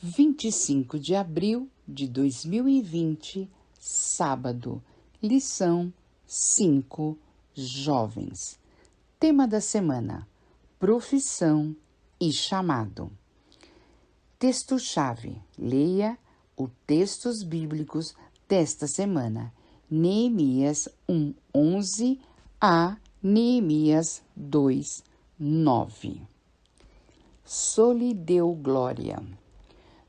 25 de abril de 2020, sábado, lição 5, jovens. Tema da semana: profissão e chamado. Texto-chave: leia os textos bíblicos desta semana. Neemias 1:11 a Neemias 2:9. Só-lhe deu glória.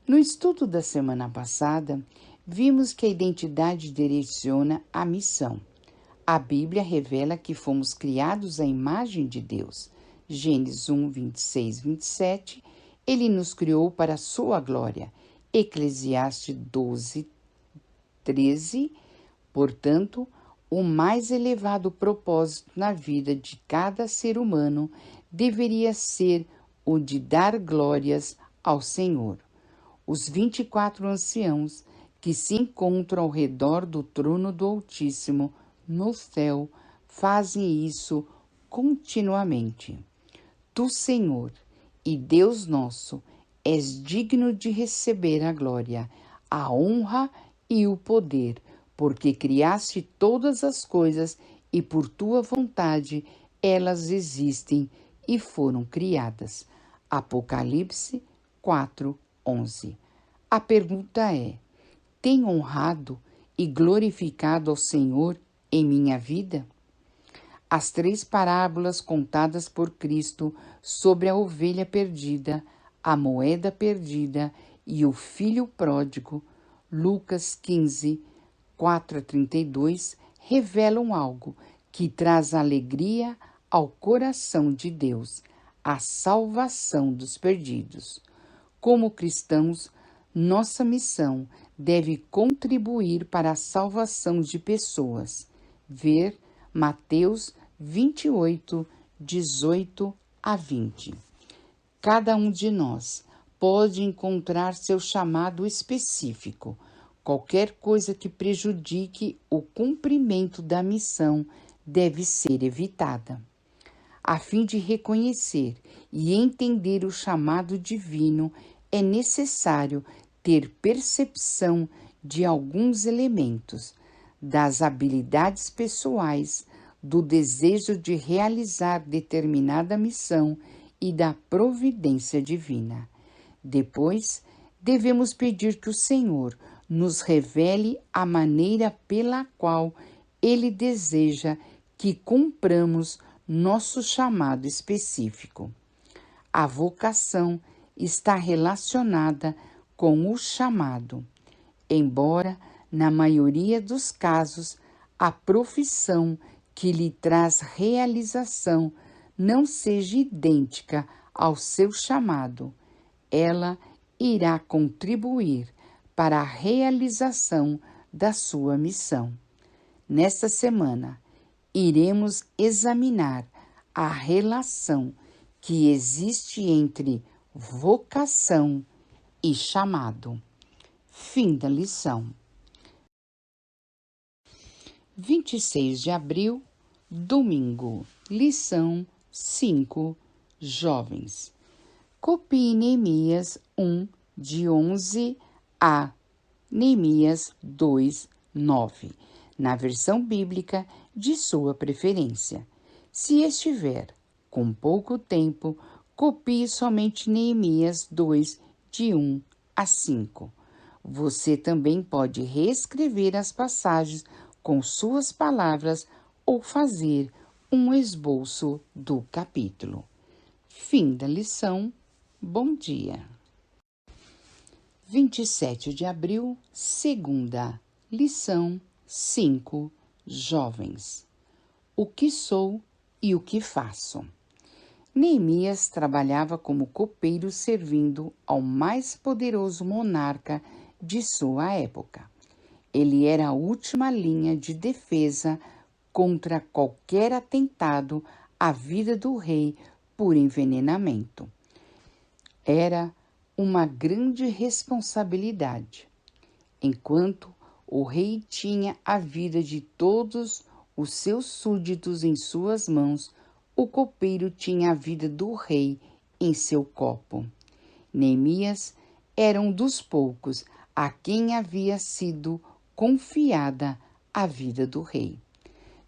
No estudo da semana passada, vimos que a identidade direciona a missão. A Bíblia revela que fomos criados à imagem de Deus. Gênesis 1, 26, 27, Ele nos criou para a sua glória. Eclesiastes 12, 13, portanto, o mais elevado propósito na vida de cada ser humano deveria ser o de dar glórias ao Senhor. Os 24 anciãos que se encontram ao redor do trono do Altíssimo no céu fazem isso continuamente. Tu, Senhor, e Deus nosso, és digno de receber a glória, a honra e o poder, porque criaste todas as coisas e por tua vontade elas existem e foram criadas. Apocalipse 4:11. A pergunta é: tenho honrado e glorificado ao Senhor em minha vida? As 3 parábolas contadas por Cristo sobre a ovelha perdida, a moeda perdida e o filho pródigo, Lucas 15, 4-32, revelam algo que traz alegria ao coração de Deus: a salvação dos perdidos. Como cristãos, nossa missão deve contribuir para a salvação de pessoas. Ver Mateus 28, 18 a 20. Cada um de nós pode encontrar seu chamado específico. Qualquer coisa que prejudique o cumprimento da missão deve ser evitada. A fim de reconhecer e entender o chamado divino, é necessário ter percepção de alguns elementos, das habilidades pessoais, do desejo de realizar determinada missão e da providência divina. Depois, devemos pedir que o Senhor nos revele a maneira pela qual Ele deseja que cumpramos nosso chamado específico. A vocação está relacionada com o chamado, embora, na maioria dos casos, a profissão que lhe traz realização não seja idêntica ao seu chamado. Ela irá contribuir para a realização da sua missão. Nesta semana, iremos examinar a relação que existe entre vocação e chamado. Fim da lição. 26 de abril, domingo, lição 5, jovens. Copie Neemias 1, de 11 a Neemias 2, 9, na versão bíblica de sua preferência. Se estiver com pouco tempo, copie somente Neemias 2, de 1 a 5. Você também pode reescrever as passagens com suas palavras ou fazer um esboço do capítulo. Fim da lição. Bom dia. 27 de abril, segunda, lição 5, jovens. O que sou e o que faço? Neemias trabalhava como copeiro servindo ao mais poderoso monarca de sua época. Ele era a última linha de defesa contra qualquer atentado à vida do rei por envenenamento. Era uma grande responsabilidade. Enquanto o rei tinha a vida de todos os seus súditos em suas mãos, o copeiro tinha a vida do rei em seu copo. Neemias era um dos poucos a quem havia sido confiada a vida do rei.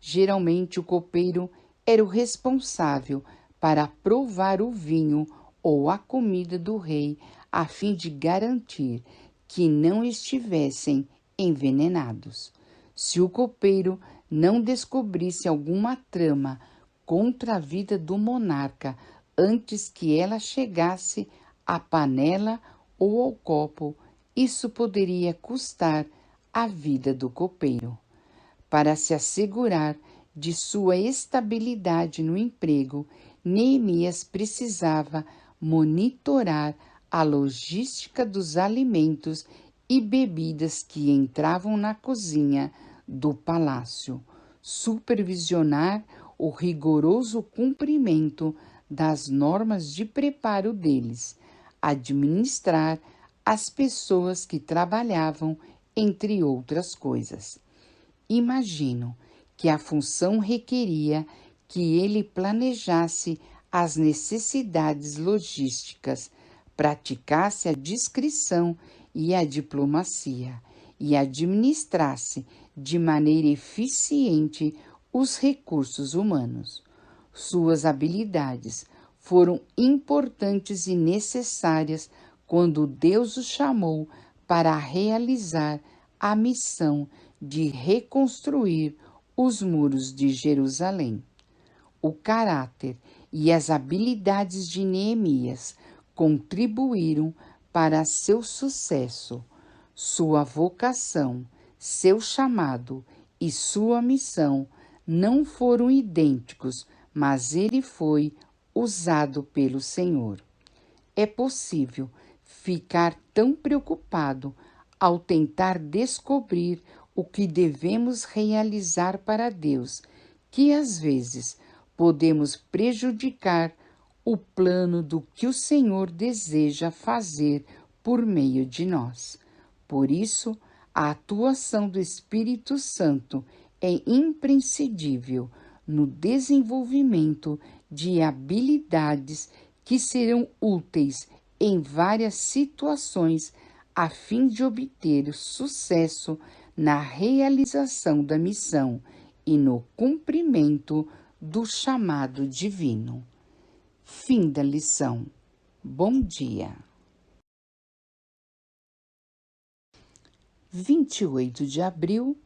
Geralmente, o copeiro era o responsável para provar o vinho ou a comida do rei, a fim de garantir que não estivessem envenenados. Se o copeiro não descobrisse alguma trama contra a vida do monarca antes que ela chegasse à panela ou ao copo, isso poderia custar a vida do copeiro. Para se assegurar de sua estabilidade no emprego, Neemias precisava monitorar a logística dos alimentos e bebidas que entravam na cozinha do palácio, supervisionar o rigoroso cumprimento das normas de preparo deles, administrar as pessoas que trabalhavam, entre outras coisas. Imagino que a função requeria que ele planejasse as necessidades logísticas, praticasse a discrição e a diplomacia e administrasse de maneira eficiente os recursos humanos. Suas habilidades foram importantes e necessárias quando Deus o chamou para realizar a missão de reconstruir os muros de Jerusalém. O caráter e as habilidades de Neemias contribuíram para seu sucesso. Sua vocação, seu chamado e sua missão não foram idênticos, mas ele foi usado pelo Senhor. É possível ficar tão preocupado ao tentar descobrir o que devemos realizar para Deus, que às vezes podemos prejudicar o plano do que o Senhor deseja fazer por meio de nós. Por isso, a atuação do Espírito Santo é imprescindível no desenvolvimento de habilidades que serão úteis em várias situações a fim de obter sucesso na realização da missão e no cumprimento do chamado divino. Fim da lição. Bom dia. 28 de abril,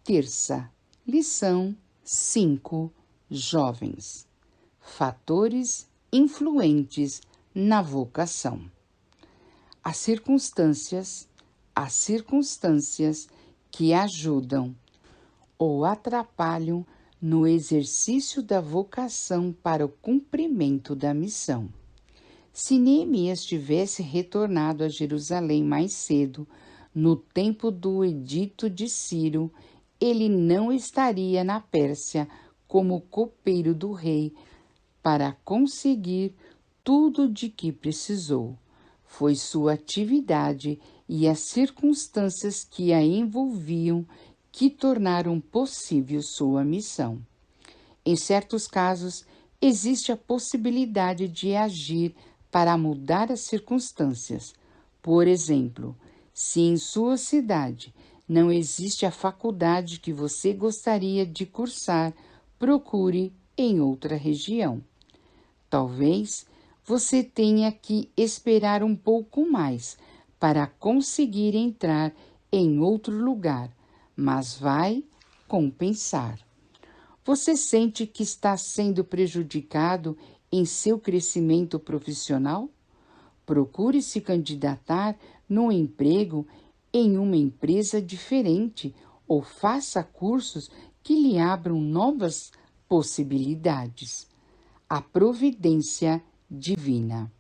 terça. Lição 5. Jovens. Fatores influentes na vocação. As circunstâncias que ajudam ou atrapalham no exercício da vocação para o cumprimento da missão. Se Neemias tivesse retornado a Jerusalém mais cedo, no tempo do edito de Ciro, ele não estaria na Pérsia como copeiro do rei para conseguir tudo de que precisou. Foi sua atividade e as circunstâncias que a envolviam que tornaram possível sua missão. Em certos casos, existe a possibilidade de agir para mudar as circunstâncias. Por exemplo, se em sua cidade não existe a faculdade que você gostaria de cursar, procure em outra região. Talvez você tenha que esperar um pouco mais para conseguir entrar em outro lugar, mas vai compensar. Você sente que está sendo prejudicado em seu crescimento profissional? Procure se candidatar num emprego em uma empresa diferente ou faça cursos que lhe abram novas possibilidades. A providência divina.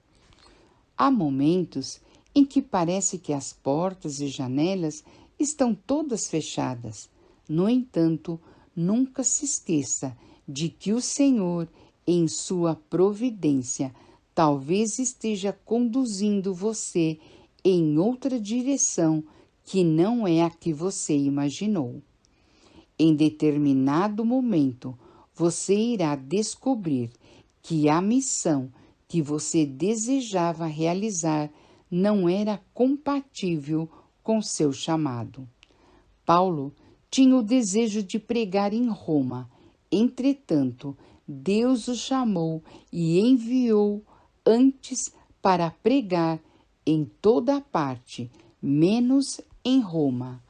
Há momentos em que parece que as portas e janelas estão todas fechadas. No entanto, nunca se esqueça de que o Senhor, em sua providência, talvez esteja conduzindo você em outra direção que não é a que você imaginou. Em determinado momento, você irá descobrir que a missão que você desejava realizar não era compatível com seu chamado. Paulo tinha o desejo de pregar em Roma. Entretanto, Deus o chamou e enviou antes para pregar em toda parte, menos em Roma.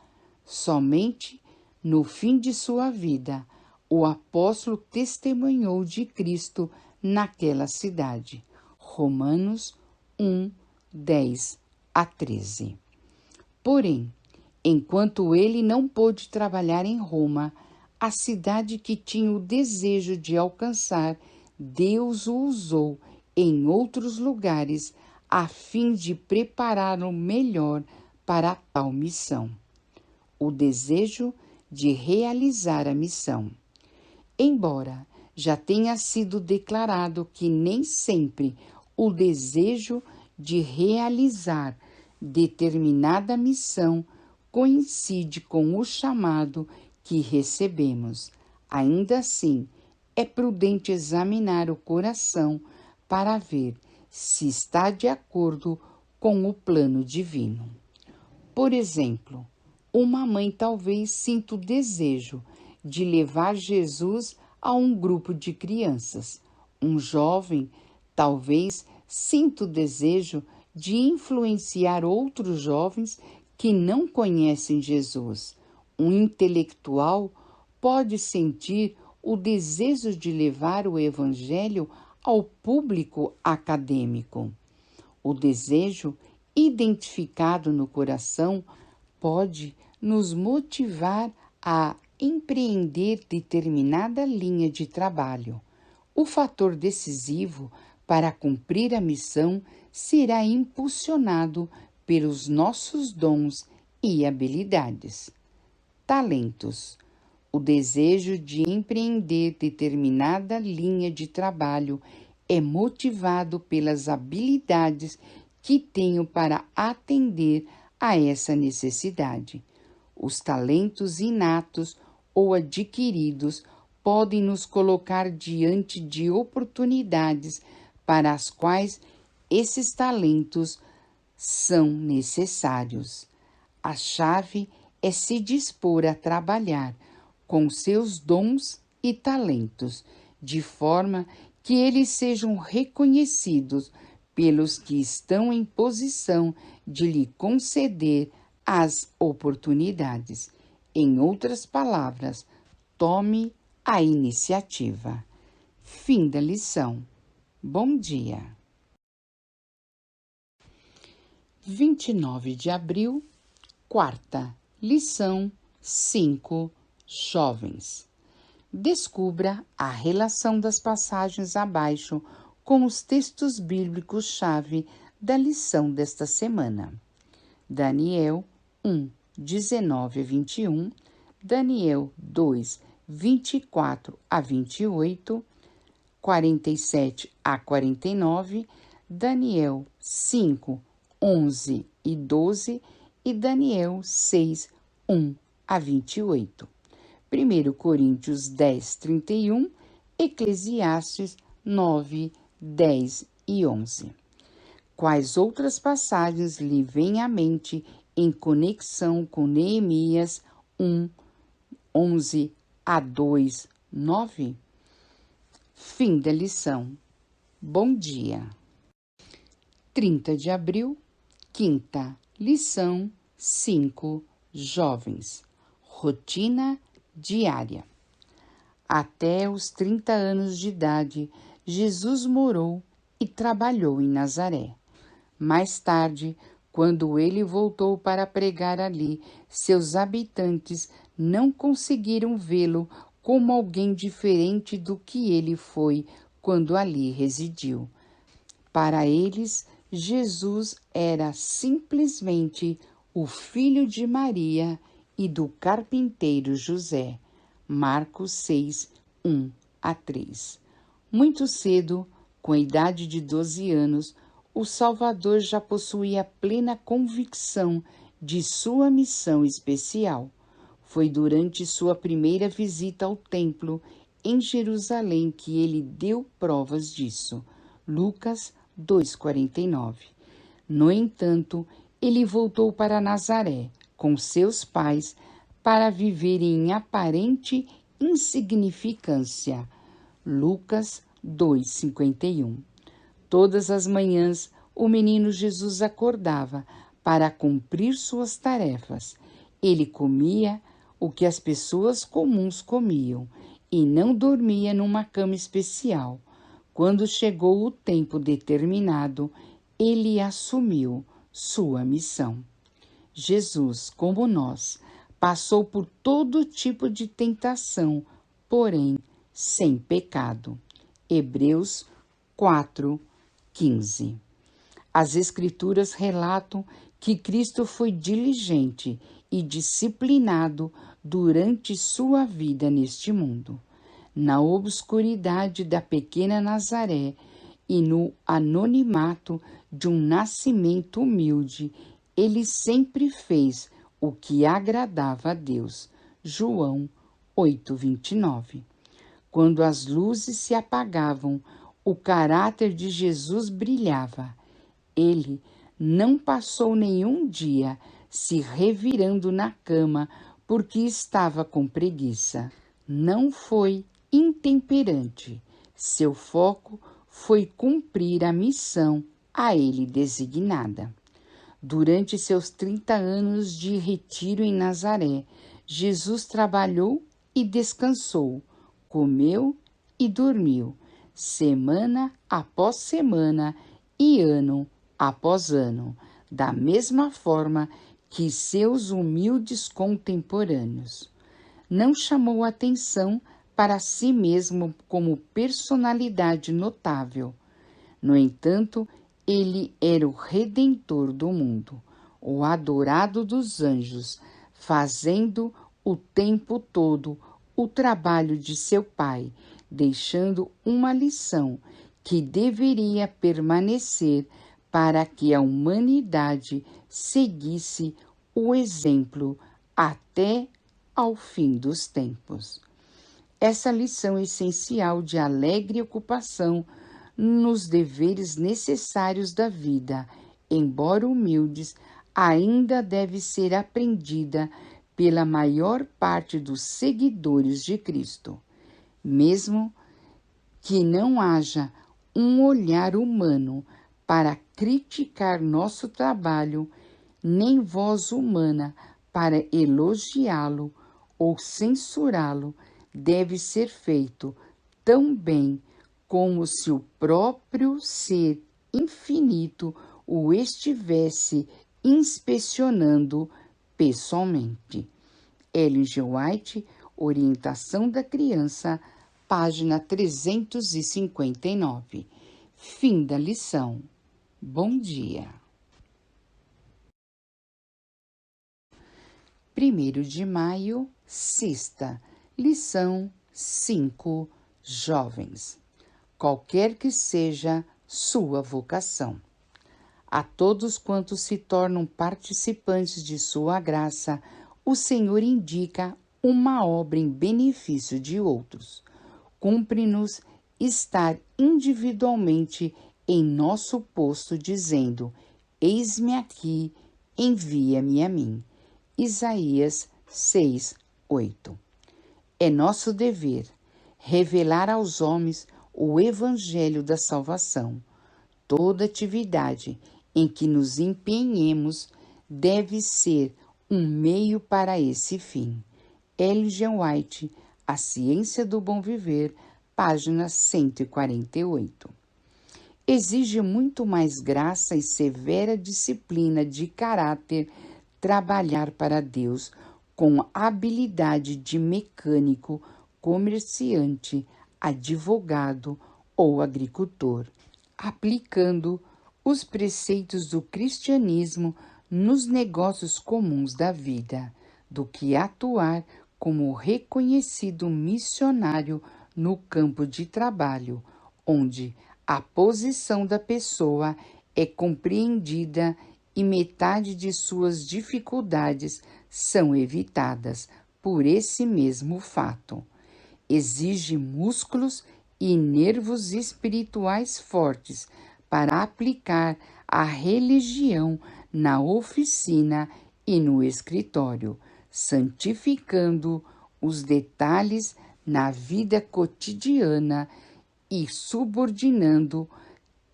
Somente no fim de sua vida, o apóstolo testemunhou de Cristo naquela cidade. Romanos 1, 10 a 13. Porém, enquanto ele não pôde trabalhar em Roma, a cidade que tinha o desejo de alcançar, Deus o usou em outros lugares a fim de prepará-lo melhor para tal missão. O desejo de realizar a missão. Embora já tenha sido declarado que nem sempre o desejo de realizar determinada missão coincide com o chamado que recebemos, ainda assim é prudente examinar o coração para ver se está de acordo com o plano divino. Por exemplo, uma mãe talvez sinta o desejo de levar Jesus a um grupo de crianças. Um jovem talvez sinta o desejo de influenciar outros jovens que não conhecem Jesus. Um intelectual pode sentir o desejo de levar o Evangelho ao público acadêmico. O desejo identificado no coração pode nos motivar a empreender determinada linha de trabalho. O fator decisivo para cumprir a missão será impulsionado pelos nossos dons e habilidades. Talentos. O desejo de empreender determinada linha de trabalho é motivado pelas habilidades que tenho para atender a essa necessidade. Os talentos inatos ou adquiridos podem nos colocar diante de oportunidades para as quais esses talentos são necessários. A chave é se dispor a trabalhar com seus dons e talentos, de forma que eles sejam reconhecidos pelos que estão em posição de lhe conceder as oportunidades. Em outras palavras, tome a iniciativa. Fim da lição. Bom dia. 29 de abril, quarta, lição 5, jovens. Descubra a relação das passagens abaixo com os textos bíblicos-chave da lição desta semana. Daniel 1, 19 a 21, Daniel 2, 24 a 28, 47 a 49, Daniel 5, 11 e 12 e Daniel 6, 1 a 28. 1 Coríntios 10, 31, Eclesiastes 9, 10 e 11. Quais outras passagens lhe vêm à mente em conexão com Neemias 1, 11 a 2, 9? Fim da lição. Bom dia. 30 de abril, quinta, lição 5, jovens. Rotina diária. Até os 30 anos de idade, Jesus morou e trabalhou em Nazaré. Mais tarde, quando ele voltou para pregar ali, seus habitantes não conseguiram vê-lo como alguém diferente do que ele foi quando ali residiu. Para eles, Jesus era simplesmente o filho de Maria e do carpinteiro José. Marcos 6, 1 a 3. Muito cedo, com a idade de 12 anos, o Salvador já possuía plena convicção de sua missão especial. Foi durante sua primeira visita ao templo em Jerusalém que ele deu provas disso. Lucas 2,49. No entanto, ele voltou para Nazaré com seus pais para viver em aparente insignificância. Lucas 2:51. Todas as manhãs, o menino Jesus acordava para cumprir suas tarefas. Ele comia o que as pessoas comuns comiam e não dormia numa cama especial. Quando chegou o tempo determinado, ele assumiu sua missão. Jesus, como nós, passou por todo tipo de tentação, porém sem pecado. Hebreus 4:15. As Escrituras relatam que Cristo foi diligente e disciplinado durante sua vida neste mundo. Na obscuridade da pequena Nazaré e no anonimato de um nascimento humilde, ele sempre fez o que agradava a Deus. João 8:29. Quando as luzes se apagavam, o caráter de Jesus brilhava. Ele não passou nenhum dia se revirando na cama porque estava com preguiça. Não foi intemperante. Seu foco foi cumprir a missão a ele designada. Durante seus 30 anos de retiro em Nazaré, Jesus trabalhou e descansou, comeu e dormiu, semana após semana e ano após ano, da mesma forma que seus humildes contemporâneos. Não chamou atenção para si mesmo como personalidade notável. No entanto, ele era o Redentor do mundo, o adorado dos anjos, fazendo o tempo todo o trabalho de seu Pai, deixando uma lição que deveria permanecer para que a humanidade seguisse o exemplo até ao fim dos tempos. Essa lição essencial de alegre ocupação nos deveres necessários da vida, embora humildes, ainda deve ser aprendida pela maior parte dos seguidores de Cristo. Mesmo que não haja um olhar humano para criticar nosso trabalho, nem voz humana para elogiá-lo ou censurá-lo, deve ser feito tão bem como se o próprio ser infinito o estivesse inspecionando pessoalmente. Ellen G. White, Orientação da Criança, página 359. Fim da lição. Bom dia. 1º de maio, sexta, lição 5, jovens. Qualquer que seja sua vocação. A todos quantos se tornam participantes de sua graça, o Senhor indica uma obra em benefício de outros. Cumpre-nos estar individualmente em nosso posto, dizendo: eis-me aqui, envia-me a mim. Isaías 6:8. É nosso dever revelar aos homens o evangelho da salvação. Toda atividade em que nos empenhemos deve ser um meio para esse fim. Ellen G. White, A Ciência do Bom Viver, página 148. Exige muito mais graça e severa disciplina de caráter trabalhar para Deus com habilidade de mecânico, comerciante, advogado ou agricultor, aplicando os preceitos do cristianismo nos negócios comuns da vida, do que atuar como reconhecido missionário no campo de trabalho, onde a posição da pessoa é compreendida e metade de suas dificuldades são evitadas por esse mesmo fato. Exige músculos e nervos espirituais fortes para aplicar a religião na oficina e no escritório, santificando os detalhes na vida cotidiana e subordinando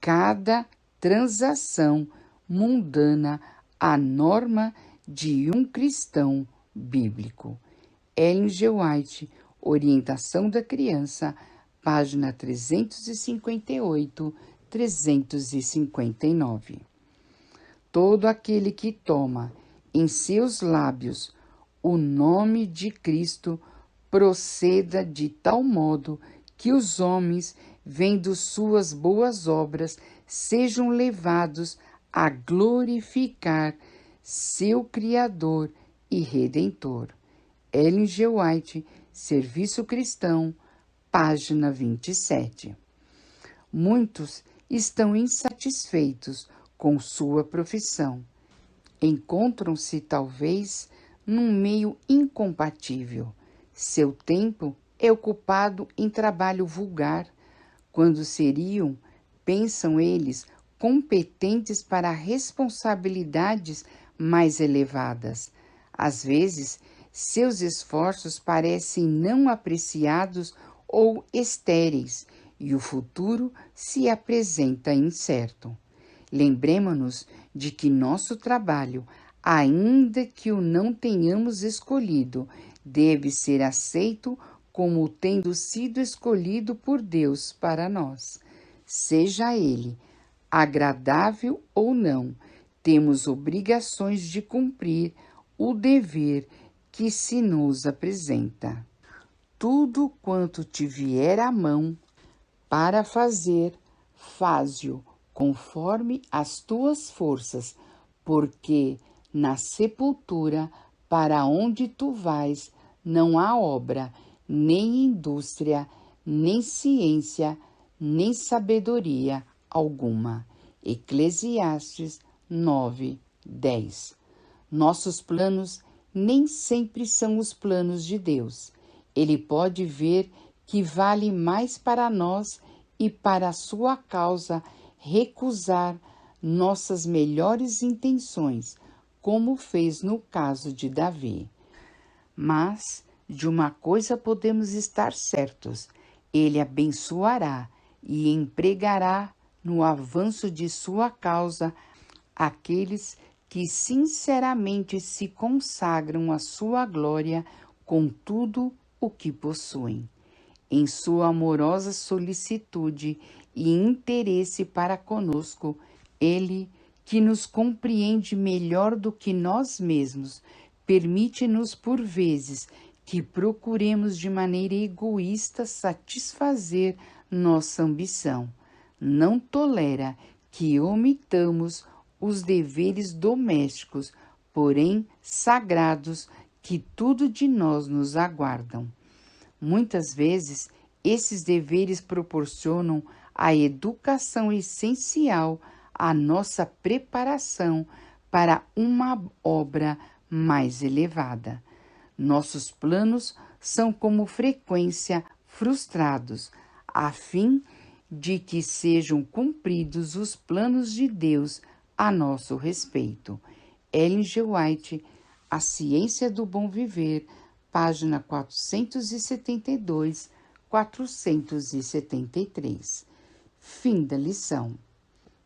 cada transação mundana à norma de um cristão bíblico. Ellen G. White, Orientação da Criança, página 358, 359. Todo aquele que toma em seus lábios o nome de Cristo proceda de tal modo que os homens, vendo suas boas obras, sejam levados a glorificar seu Criador e Redentor. Ellen G. White, Serviço Cristão, página 27. Muitos estão insatisfeitos com sua profissão. Encontram-se, talvez, num meio incompatível. Seu tempo é ocupado em trabalho vulgar, quando seriam, pensam eles, competentes para responsabilidades mais elevadas. Às vezes, seus esforços parecem não apreciados ou estéreis, e o futuro se apresenta incerto. Lembremo-nos de que nosso trabalho, ainda que o não tenhamos escolhido, deve ser aceito como tendo sido escolhido por Deus para nós. Seja ele agradável ou não, temos obrigações de cumprir o dever que se nos apresenta. Tudo quanto te vier à mão para fazer, faze-o conforme as tuas forças, porque na sepultura para onde tu vais não há obra, nem indústria, nem ciência, nem sabedoria alguma. Eclesiastes 9:10. Nossos planos nem sempre são os planos de Deus. Ele pode ver que vale mais para nós e para a sua causa recusar nossas melhores intenções, como fez no caso de Davi. Mas de uma coisa podemos estar certos: ele abençoará e empregará no avanço de sua causa aqueles que sinceramente se consagram à sua glória com tudo o que possuem. Em sua amorosa solicitude e interesse para conosco, ele, que nos compreende melhor do que nós mesmos, permite-nos por vezes que procuremos de maneira egoísta satisfazer nossa ambição. Não tolera que omitamos os deveres domésticos, porém sagrados, que tudo de nós nos aguardam. Muitas vezes, esses deveres proporcionam a educação essencial à nossa preparação para uma obra mais elevada. Nossos planos são com frequência frustrados, a fim de que sejam cumpridos os planos de Deus a nosso respeito. Ellen G. White, A Ciência do Bom Viver, página 472, 473. Fim da lição.